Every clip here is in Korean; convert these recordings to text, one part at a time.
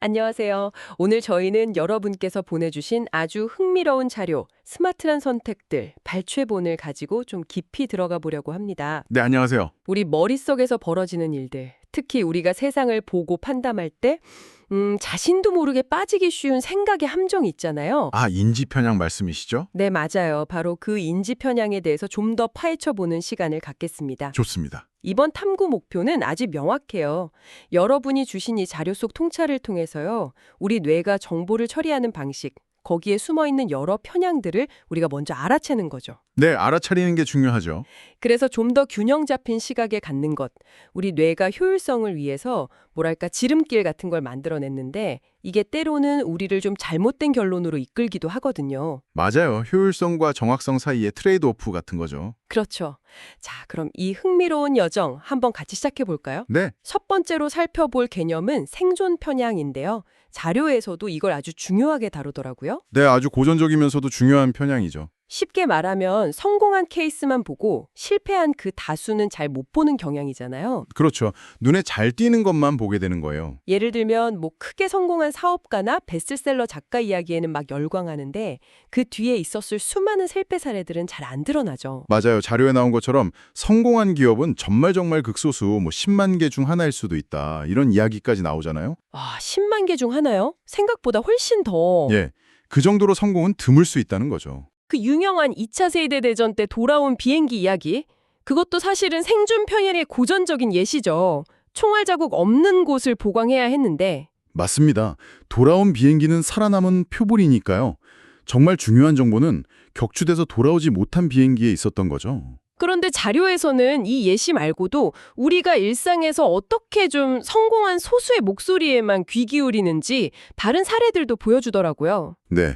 안녕하세요. 오늘 저희는 여러분께서 보내주신 아주 흥미로운 자료, 스마트한 선택들, 발췌본을 가지고 좀 깊이 들어가 보려고 합니다. 네, 안녕하세요. 우리 머릿속에서 벌어지는 일들, 특히 우리가 세상을 보고 판단할 때, 자신도 모르게 빠지기 쉬운 생각의 함정이 있잖아요. 아, 인지편향 말씀이시죠? 네, 맞아요. 바로 그 인지 편향에 대해서 좀 더 파헤쳐 보는 시간을 갖겠습니다. 좋습니다. 이번 탐구 목표는 아주 명확해요. 여러분이 주신 이 자료 속 통찰을 통해서요. 우리 뇌가 정보를 처리하는 방식, 거기에 숨어있는 여러 편향들을 우리가 먼저 알아채는 거죠. 네, 알아차리는 게 중요하죠. 그래서 좀 더 균형 잡힌 시각에 갖는 것, 우리 뇌가 효율성을 위해서 뭐랄까 지름길 같은 걸 만들어냈는데 이게 때로는 우리를 좀 잘못된 결론으로 이끌기도 하거든요. 맞아요. 효율성과 정확성 사이의 트레이드오프 같은 거죠. 그렇죠. 자, 그럼 이 흥미로운 여정 한번 같이 시작해 볼까요? 네, 첫 번째로 살펴볼 개념은 생존 편향인데요. 자료에서도 이걸 아주 중요하게 다루더라고요. 네, 아주 고전적이면서도 중요한 편향이죠. 쉽게 말하면 성공한 케이스만 보고 실패한 그 다수는 잘 못 보는 경향이잖아요. 그렇죠. 눈에 잘 띄는 것만 보게 되는 거예요. 예를 들면 뭐 크게 성공한 사업가나 베스트셀러 작가 이야기에는 막 열광하는데 그 뒤에 있었을 수많은 실패 사례들은 잘 안 드러나죠. 맞아요. 자료에 나온 것처럼 성공한 기업은 정말 극소수 10만 개 중 하나일 수도 있다. 이런 이야기까지 나오잖아요. 아, 10만 개 중 하나요? 생각보다 훨씬 더. 예, 그 정도로 성공은 드물 수 있다는 거죠. 그 유명한 2차 세계대전 때 돌아온 비행기 이야기, 그것도 사실은 생존 편향의 고전적인 예시죠. 총알 자국 없는 곳을 보강해야 했는데 맞습니다. 돌아온 비행기는 살아남은 표본이니까요. 정말 중요한 정보는 격추돼서 돌아오지 못한 비행기에 있었던 거죠. 그런데 자료에서는 이 예시 말고도 우리가 일상에서 어떻게 좀 성공한 소수의 목소리에만 귀 기울이는지 다른 사례들도 보여주더라고요. 네.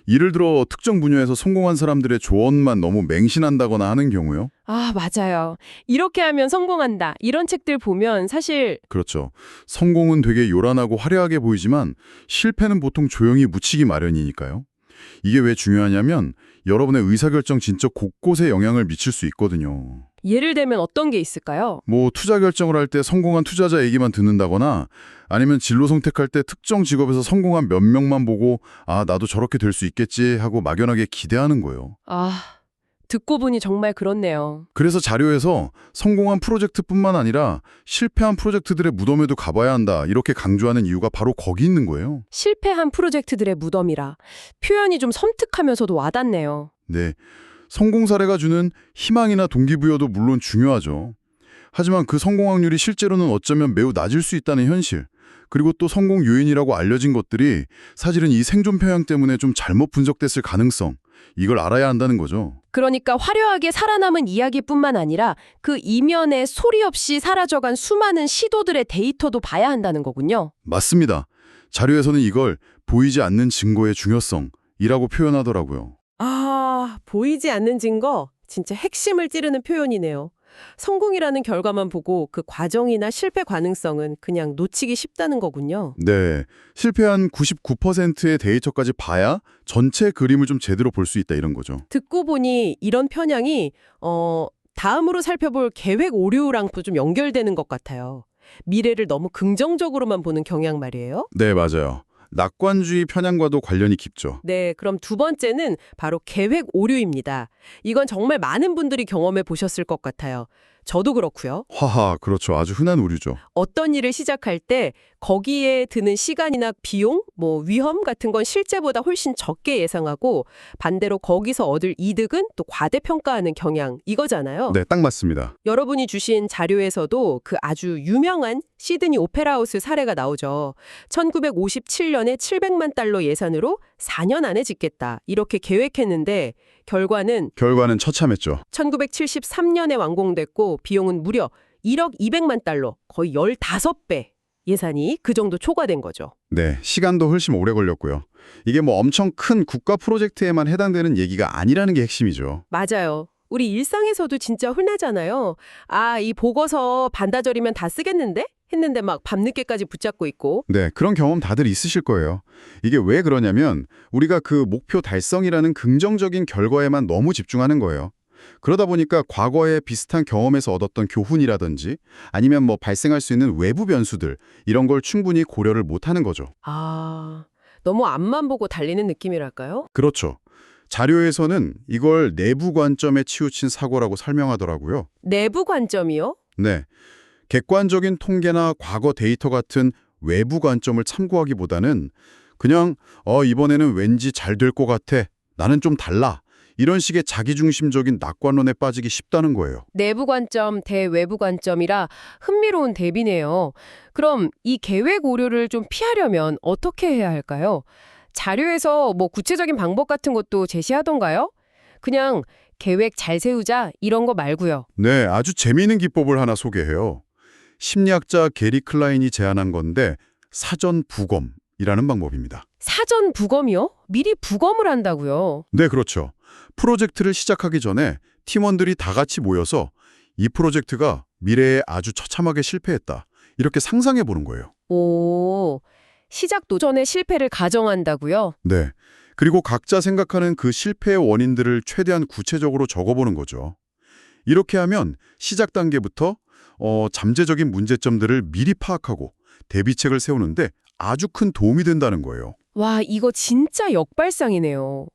예를 들어 특정 분야에서 성공한 사람들의 조언만 너무 맹신한다거나 하는 경우요. 아, 맞아요. 이렇게 하면 성공한다. 이런 책들 보면 사실 그렇죠. 성공은 되게 요란하고 화려하게 보이지만 실패는 보통 조용히 묻히기 마련이니까요. 이게 왜 중요하냐면 여러분의 의사결정 진짜 곳곳에 영향을 미칠 수 있거든요. 예를 들면 어떤 게 있을까요? 투자 결정을 할 때 성공한 투자자 얘기만 듣는다거나 아니면 진로 선택할 때 특정 직업에서 성공한 몇 명만 보고 아, 나도 저렇게 될 수 있겠지 하고 막연하게 기대하는 거예요. 아, 듣고 보니 정말 그렇네요. 그래서 자료에서 성공한 프로젝트뿐만 아니라 실패한 프로젝트들의 무덤에도 가봐야 한다 이렇게 강조하는 이유가 바로 거기 있는 거예요. 실패한 프로젝트들의 무덤이라 표현이 좀 섬뜩하면서도 와닿네요. 네, 성공 사례가 주는 희망이나 동기부여도 물론 중요하죠. 하지만 그 성공 확률이 실제로는 어쩌면 매우 낮을 수 있다는 현실, 그리고 또 성공 요인이라고 알려진 것들이 사실은 이 생존 편향 때문에 좀 잘못 분석됐을 가능성, 이걸 알아야 한다는 거죠. 그러니까 화려하게 살아남은 이야기뿐만 아니라 그 이면에 소리 없이 사라져간 수많은 시도들의 데이터도 봐야 한다는 거군요. 맞습니다. 자료에서는 이걸 보이지 않는 증거의 중요성이라고 표현하더라고요. 아, 보이지 않는 증거? 진짜 핵심을 찌르는 표현이네요. 성공이라는 결과만 보고 그 과정이나 실패 가능성은 그냥 놓치기 쉽다는 거군요. 네, 실패한 99%의 데이터까지 봐야 전체 그림을 좀 제대로 볼 수 있다 이런 거죠. 듣고 보니 이런 편향이 다음으로 살펴볼 계획 오류랑도 좀 연결되는 것 같아요. 미래를 너무 긍정적으로만 보는 경향 말이에요. 네, 맞아요. 낙관주의 편향과도 관련이 깊죠. 네, 그럼 두 번째는 바로 계획 오류입니다. 이건 정말 많은 분들이 경험해 보셨을 것 같아요. 저도 그렇고요. 하하, 그렇죠. 아주 흔한 오류죠. 어떤 일을 시작할 때 거기에 드는 시간이나 비용, 위험 같은 건 실제보다 훨씬 적게 예상하고 반대로 거기서 얻을 이득은 또 과대평가하는 경향, 이거잖아요. 네, 딱 맞습니다. 여러분이 주신 자료에서도 그 아주 유명한 시드니 오페라 하우스 사례가 나오죠. 1957년에 700만 달러 예산으로 4년 안에 짓겠다. 이렇게 계획했는데 결과는 처참했죠. 1973년에 완공됐고 비용은 무려 1억 200만 달러, 거의 15배 예산이 그 정도 초과된 거죠. 네, 시간도 훨씬 오래 걸렸고요. 이게 엄청 큰 국가 프로젝트에만 해당되는 얘기가 아니라는 게 핵심이죠. 맞아요. 우리 일상에서도 진짜 흔하잖아요. 아, 이 보고서 반나절이면 다 쓰겠는데? 했는데 막 밤늦게까지 붙잡고 있고. 네, 그런 경험 다들 있으실 거예요. 이게 왜 그러냐면 우리가 그 목표 달성이라는 긍정적인 결과에만 너무 집중하는 거예요. 그러다 보니까 과거에 비슷한 경험에서 얻었던 교훈이라든지 아니면 뭐 발생할 수 있는 외부 변수들 이런 걸 충분히 고려를 못하는 거죠. 아, 너무 앞만 보고 달리는 느낌이랄까요? 그렇죠. 자료에서는 이걸 내부 관점에 치우친 사고라고 설명하더라고요. 내부 관점이요? 네. 객관적인 통계나 과거 데이터 같은 외부 관점을 참고하기보다는 그냥 이번에는 왠지 잘 될 것 같아. 나는 좀 달라. 이런 식의 자기중심적인 낙관론에 빠지기 쉽다는 거예요. 내부 관점 대 외부 관점이라 흥미로운 대비네요. 그럼 이 계획 오류를 좀 피하려면 어떻게 해야 할까요? 자료에서 뭐 구체적인 방법 같은 것도 제시하던가요? 그냥 계획 잘 세우자 이런 거 말고요. 네, 아주 재미있는 기법을 하나 소개해요. 심리학자 게리 클라인이 제안한 건데 사전 부검이라는 방법입니다. 사전 부검이요? 미리 부검을 한다고요? 네, 그렇죠. 프로젝트를 시작하기 전에 팀원들이 다 같이 모여서 이 프로젝트가 미래에 아주 처참하게 실패했다. 이렇게 상상해 보는 거예요. 오, 시작도 전에 실패를 가정한다고요? 네. 그리고 각자 생각하는 그 실패의 원인들을 최대한 구체적으로 적어보는 거죠. 이렇게 하면 시작 단계부터 잠재적인 문제점들을 미리 파악하고 대비책을 세우는데 아주 큰 도움이 된다는 거예요. 와, 이거 진짜 역발상이네요.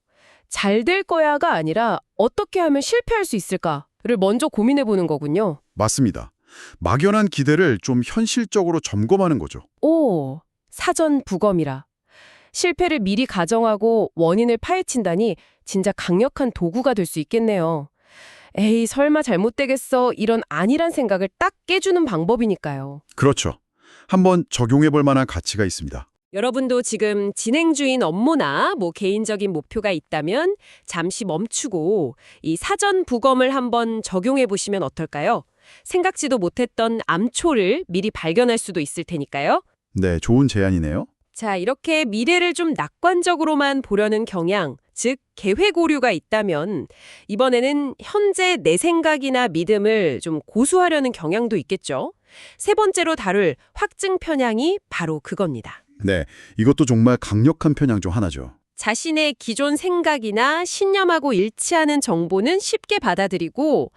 잘 될 거야가 아니라 어떻게 하면 실패할 수 있을까를 먼저 고민해 보는 거군요. 맞습니다. 막연한 기대를 좀 현실적으로 점검하는 거죠. 오, 사전 부검이라. 실패를 미리 가정하고 원인을 파헤친다니 진짜 강력한 도구가 될 수 있겠네요. 에이, 설마 잘못되겠어 이런 아니란 생각을 딱 깨주는 방법이니까요. 그렇죠. 한번 적용해 볼 만한 가치가 있습니다. 여러분도 지금 진행 중인 업무나 뭐 개인적인 목표가 있다면 잠시 멈추고 이 사전 부검을 한번 적용해 보시면 어떨까요? 생각지도 못했던 암초를 미리 발견할 수도 있을 테니까요. 네, 좋은 제안이네요. 자, 이렇게 미래를 좀 낙관적으로만 보려는 경향, 즉 계획 오류가 있다면 이번에는 현재 내 생각이나 믿음을 좀 고수하려는 경향도 있겠죠. 세 번째로 다룰 확증 편향이 바로 그겁니다. 네, 이것도 정말 강력한 편향 중 하나죠. 자신의 기존 생각이나 신념하고 일치하는 정보는 쉽게 받아들이고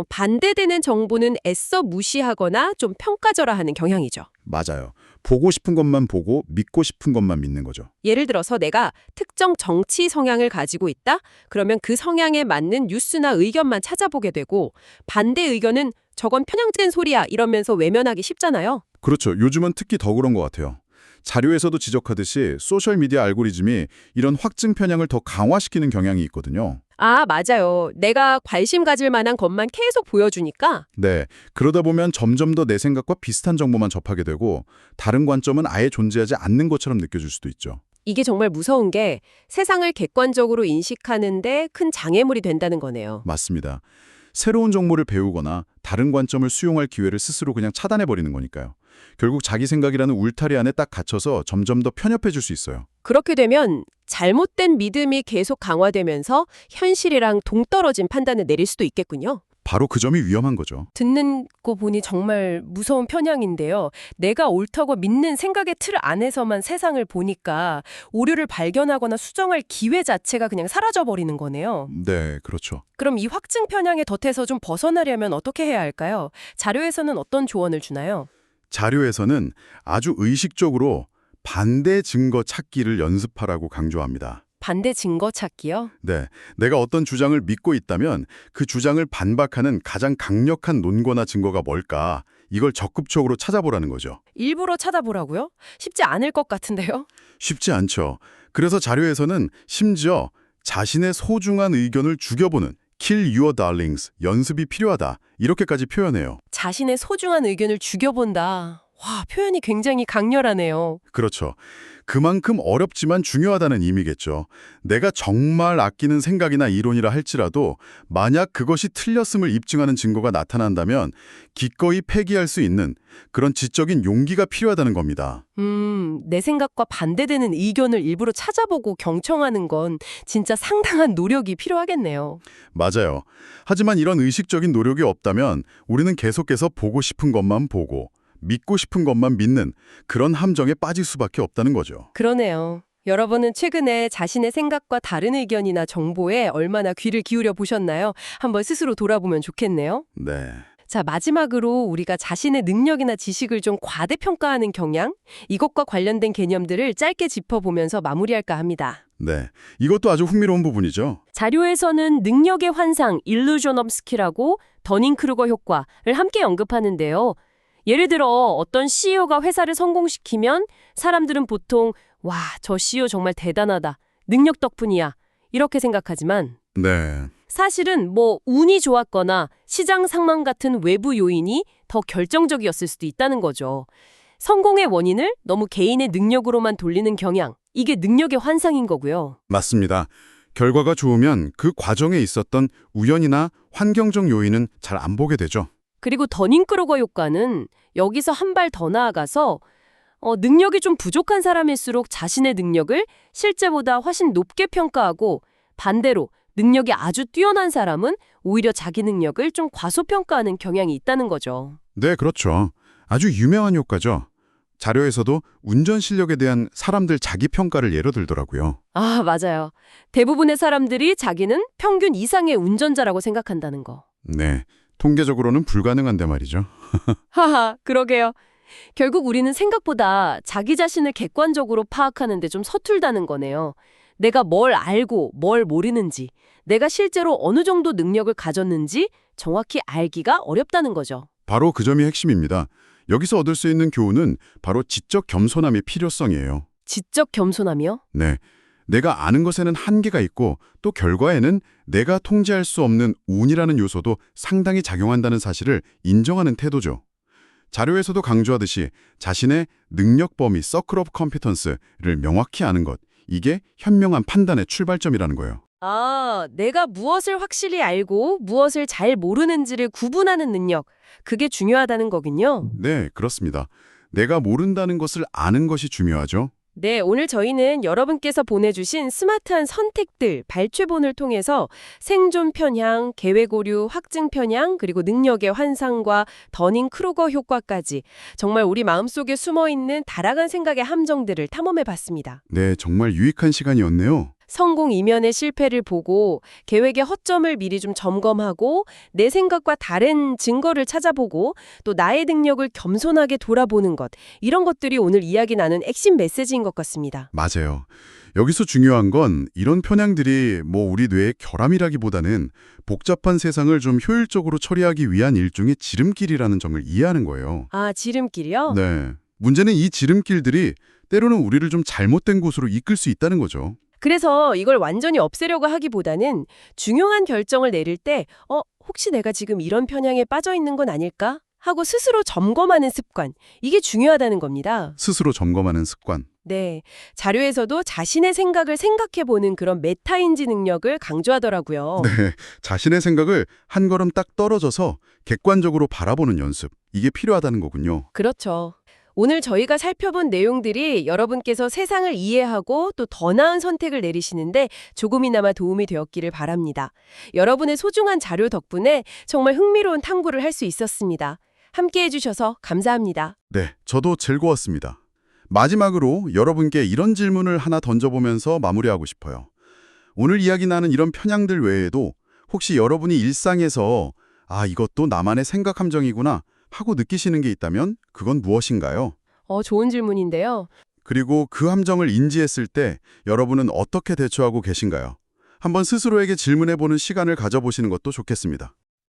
반대되는 정보는 애써 무시하거나 좀 평가절하하는 경향이죠. 맞아요. 보고 싶은 것만 보고 믿고 싶은 것만 믿는 거죠. 예를 들어서 내가 특정 정치 성향을 가지고 있다? 그러면 그 성향에 맞는 뉴스나 의견만 찾아보게 되고 반대 의견은 저건 편향된 소리야 이러면서 외면하기 쉽잖아요. 그렇죠. 요즘은 특히 더 그런 것 같아요. 자료에서도 지적하듯이 소셜미디어 알고리즘이 이런 확증 편향을 더 강화시키는 경향이 있거든요. 아, 맞아요. 내가 관심 가질 만한 것만 계속 보여주니까 네, 그러다 보면 점점 더 내 생각과 비슷한 정보만 접하게 되고 다른 관점은 아예 존재하지 않는 것처럼 느껴질 수도 있죠. 이게 정말 무서운 게 세상을 객관적으로 인식하는데 큰 장애물이 된다는 거네요. 맞습니다. 새로운 정보를 배우거나 다른 관점을 수용할 기회를 스스로 그냥 차단해버리는 거니까요. 결국 자기 생각이라는 울타리 안에 딱 갇혀서 점점 더 편협해질 수 있어요. 그렇게 되면 잘못된 믿음이 계속 강화되면서 현실이랑 동떨어진 판단을 내릴 수도 있겠군요. 바로 그 점이 위험한 거죠. 듣는 거 보니 정말 무서운 편향인데요. 내가 옳다고 믿는 생각의 틀 안에서만 세상을 보니까 오류를 발견하거나 수정할 기회 자체가 그냥 사라져버리는 거네요. 네, 그렇죠. 그럼 이 확증 편향의 덫에서 좀 벗어나려면 어떻게 해야 할까요? 자료에서는 어떤 조언을 주나요? 자료에서는 아주 의식적으로 반대 증거 찾기를 연습하라고 강조합니다. 반대 증거 찾기요? 네, 내가 어떤 주장을 믿고 있다면 그 주장을 반박하는 가장 강력한 논거나 증거가 뭘까? 이걸 적극적으로 찾아보라는 거죠. 일부러 찾아보라고요? 쉽지 않을 것 같은데요? 쉽지 않죠. 그래서 자료에서는 심지어 자신의 소중한 의견을 죽여보는 Kill Your Darlings 연습이 필요하다. 이렇게까지 표현해요. 자신의 소중한 의견을 죽여본다. 와, 표현이 굉장히 강렬하네요. 그렇죠. 그만큼 어렵지만 중요하다는 의미겠죠. 내가 정말 아끼는 생각이나 이론이라 할지라도 만약 그것이 틀렸음을 입증하는 증거가 나타난다면 기꺼이 폐기할 수 있는 그런 지적인 용기가 필요하다는 겁니다. 내 생각과 반대되는 의견을 일부러 찾아보고 경청하는 건 진짜 상당한 노력이 필요하겠네요. 맞아요. 하지만 이런 의식적인 노력이 없다면 우리는 계속해서 보고 싶은 것만 보고 믿고 싶은 것만 믿는 그런 함정에 빠질 수밖에 없다는 거죠. 그러네요. 여러분은 최근에 자신의 생각과 다른 의견이나 정보에 얼마나 귀를 기울여 보셨나요? 한번 스스로 돌아보면 좋겠네요. 네. 자, 마지막으로 우리가 자신의 능력이나 지식을 좀 과대평가하는 경향? 이것과 관련된 개념들을 짧게 짚어보면서 마무리할까 합니다. 네. 이것도 아주 흥미로운 부분이죠. 자료에서는 능력의 환상, illusion of skill하고 더닝크루거 효과를 함께 언급하는데요. 예를 들어 어떤 CEO가 회사를 성공시키면 사람들은 보통 와, 저 CEO 정말 대단하다. 능력 덕분이야. 이렇게 생각하지만 네. 사실은 운이 좋았거나 시장 상황 같은 외부 요인이 더 결정적이었을 수도 있다는 거죠. 성공의 원인을 너무 개인의 능력으로만 돌리는 경향, 이게 능력의 환상인 거고요. 맞습니다. 결과가 좋으면 그 과정에 있었던 우연이나 환경적 요인은 잘 안 보게 되죠. 그리고 더닝크루거 효과는 여기서 한 발 더 나아가서 능력이 좀 부족한 사람일수록 자신의 능력을 실제보다 훨씬 높게 평가하고 반대로 능력이 아주 뛰어난 사람은 오히려 자기 능력을 좀 과소평가하는 경향이 있다는 거죠. 네, 그렇죠. 아주 유명한 효과죠. 자료에서도 운전 실력에 대한 사람들 자기 평가를 예로 들더라고요. 아, 맞아요. 대부분의 사람들이 자기는 평균 이상의 운전자라고 생각한다는 거. 네. 통계적으로는 불가능한데 말이죠. 하하, 그러게요. 결국 우리는 생각보다 자기 자신을 객관적으로 파악하는 데 좀 서툴다는 거네요. 내가 뭘 알고 뭘 모르는지, 내가 실제로 어느 정도 능력을 가졌는지 정확히 알기가 어렵다는 거죠. 바로 그 점이 핵심입니다. 여기서 얻을 수 있는 교훈은 바로 지적 겸손함의 필요성이에요. 지적 겸손함이요? 네. 내가 아는 것에는 한계가 있고 또 결과에는 내가 통제할 수 없는 운이라는 요소도 상당히 작용한다는 사실을 인정하는 태도죠. 자료에서도 강조하듯이 자신의 능력 범위 서클 오브 컴피턴스를 명확히 아는 것, 이게 현명한 판단의 출발점이라는 거예요. 아, 내가 무엇을 확실히 알고 무엇을 잘 모르는지를 구분하는 능력, 그게 중요하다는 거군요. 네, 그렇습니다. 내가 모른다는 것을 아는 것이 중요하죠. 네, 오늘 저희는 여러분께서 보내주신 스마트한 선택들, 발췌본을 통해서 생존 편향, 계획 오류, 확증 편향, 그리고 능력의 환상과 더닝크루거 효과까지 정말 우리 마음속에 숨어있는 다양한 생각의 함정들을 탐험해봤습니다. 네, 정말 유익한 시간이었네요. 성공 이면의 실패를 보고 계획의 허점을 미리 좀 점검하고 내 생각과 다른 증거를 찾아보고 또 나의 능력을 겸손하게 돌아보는 것, 이런 것들이 오늘 이야기 나눈 핵심 메시지인 것 같습니다. 맞아요. 여기서 중요한 건 이런 편향들이 우리 뇌의 결함이라기보다는 복잡한 세상을 좀 효율적으로 처리하기 위한 일종의 지름길이라는 점을 이해하는 거예요. 아, 지름길이요? 네. 문제는 이 지름길들이 때로는 우리를 좀 잘못된 곳으로 이끌 수 있다는 거죠. 그래서 이걸 완전히 없애려고 하기보다는 중요한 결정을 내릴 때 혹시 내가 지금 이런 편향에 빠져 있는 건 아닐까? 하고 스스로 점검하는 습관, 이게 중요하다는 겁니다. 스스로 점검하는 습관. 네, 자료에서도 자신의 생각을 생각해보는 그런 메타인지 능력을 강조하더라고요. 네. 자신의 생각을 한 걸음 딱 떨어져서 객관적으로 바라보는 연습. 이게 필요하다는 거군요. 그렇죠. 오늘 저희가 살펴본 내용들이 여러분께서 세상을 이해하고 또 더 나은 선택을 내리시는데 조금이나마 도움이 되었기를 바랍니다. 여러분의 소중한 자료 덕분에 정말 흥미로운 탐구를 할 수 있었습니다. 함께해 주셔서 감사합니다. 네, 저도 즐거웠습니다. 마지막으로 여러분께 이런 질문을 하나 던져보면서 마무리하고 싶어요. 오늘 이야기 나는 이런 편향들 외에도 혹시 여러분이 일상에서 이것도 나만의 생각 함정이구나 하고 느끼시는 게 있다면 그건 무엇인가요? 좋은 질문인데요. 그리고 그 함정을 인지했을 때 여러분은 어떻게 대처하고 계신가요? 한번 스스로에게 질문해보는 시간을 가져보시는 것도 좋겠습니다.